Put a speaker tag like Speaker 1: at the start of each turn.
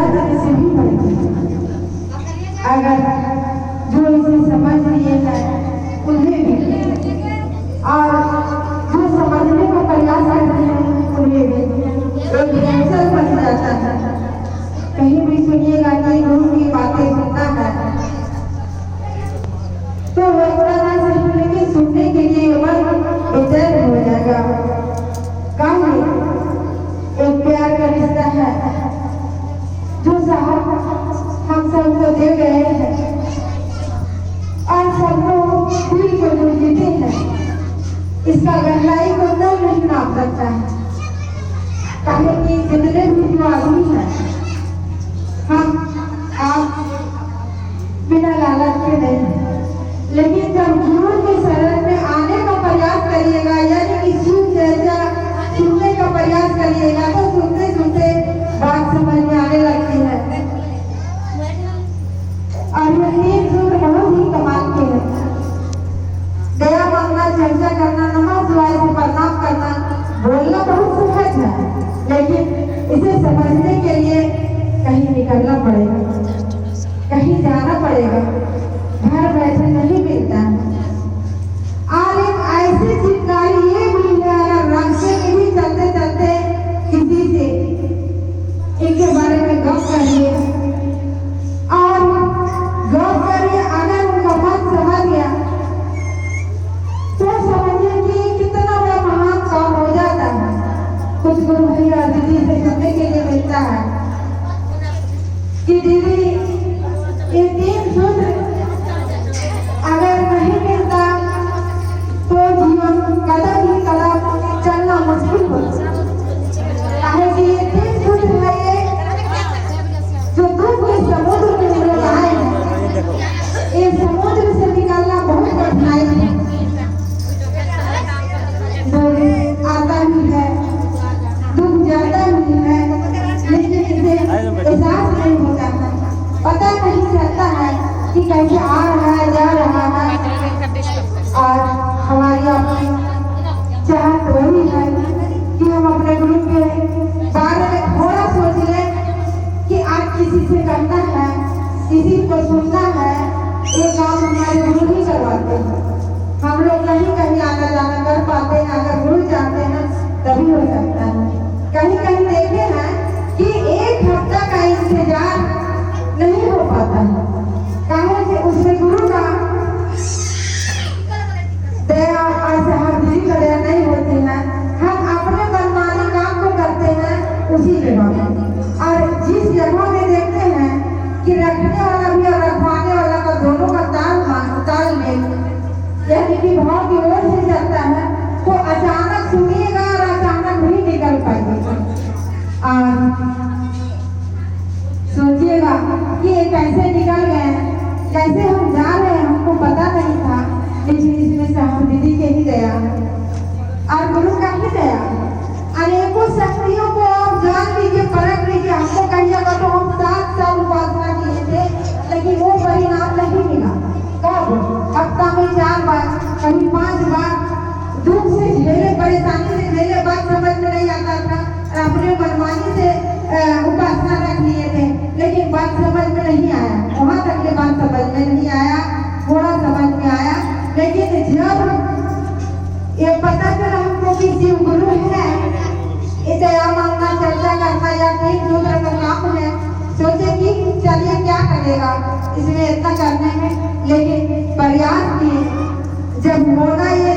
Speaker 1: देने से भी बढ़ेगी। अगर जो इसे समझ लिए हैं उन्हें भी, और जो समझने का प्रयास करते हैं उन्हें भी एक कैंसर बन जाता है। कहीं भी सुनिएगा कि गुरु की बातें सुनता है तो वो इतना ना सुनने के सुनने के लिए मन बेचैन हो जाएगा। कहीं एक प्यार का रिश्ता है जो साहब हम सबको दे गए हैं और सबको दिल को जो जीते हैं, इसका गहराई को तो नहीं नाप सकता है। कहे कि जितने भी जो आदमी है, हम आप बिना लालच के नहीं, लेकिन जब गुरु के शरण में आने का प्रयास करिएगा, यानी कि सुन जैसा सुनने का प्रयास करिएगा, तो सुनते सुनते बात समझ में आने लगती है। और ये तीन सूर बहुत ही कमाल के हैं। दया मांगना, चर्चा करना, नमाज दुआ से प्रणाम करना, बोलना बहुत सहज है, लेकिन इसे समझने के लिए कहीं निकलना पड़ेगा, कहीं जाना पड़ेगा, घर बैठे नहीं मिलता। और एक ऐसी चिंगारी ये भी है, अगर रास्ते में भी चलते चलते किसी से इनके बारे में गप करिए और गप करिए, अगर उनका मन समझ गया तो समझिए कि कितना बड़ा महान काम हो जाता है। कुछ गुरु भैया दीदी से सुनने के लिए मिलता है कि दीदी ये तीन सूत्र अगर नहीं मिलता तो जीवन कदम ही कदम चलना मुश्किल होता है। कि ये तीन सूत्र है, ये जो दुख के समुद्र में हम लोग आए हैं, ये समुद्र से निकलना बहुत कठिनाई है। आता ही है, दुख जाता ही है, लेकिन इसे एहसास नहीं होता है, पता नहीं चलता है कि कैसे आ रहा है, जा रहा है। और हमारी अपनी चाहत वही है कि हम अपने गुरु के बारे में थोड़ा सोच लें कि आज किसी से करना है, किसी को सुनना है, ये काम हमारे गुरु ही करवाते हैं। हम लोग नहीं कहीं आना जाना कर पाते हैं, अगर गुरु चाहते हैं तभी हो सकता है। कहीं कहीं देखे हैं कि एक हफ्ता का इंतजार नहीं हो पाता है, कारण कि उसमें गुरु का दया और सहमति का दया नहीं होती है। हम अपने मनमानी काम को करते हैं उसी जगह, और जिस जगह में देखते हैं कि रखने वाला भी और रखवाने वाला का दोनों का तालमेल यानी कि भाव की ओर से चलता है, तो अचानक सुनिएगा और अचानक भी निकल पाएगा। और सोचिएगा कि ये कैसे निकल गए, कैसे हम जा रहे हैं, हमको पता नहीं था, लेकिन इसमें से हम दीदी के ही दया और गुरु का ही दया। अनेकों शक्तियों को आप जान लीजिए, परख लीजिए। हमको कहिएगा तो हम 7 साल उपासना किए थे, लेकिन वो परिणाम नहीं मिला। कब? हफ्ता में 4 बार, कभी 5 बार, दुख से झेले, परेशानी से झेले, बात समझ में नहीं आता था, अपने मनमानी से उपासना रख लिए थे, लेकिन बात समझ में नहीं आया। वहां तक के बात समझ में नहीं आया, थोड़ा समझ में आया, लेकिन जब ये पता चला हमको कि शिव गुरु है, ये दया मांगना, चर्चा करना या तीन सूत्र का काम है, सोचे कि चलिए क्या करेगा इसमें इतना करने में, लेकिन प्रयास किए। जब होगा ये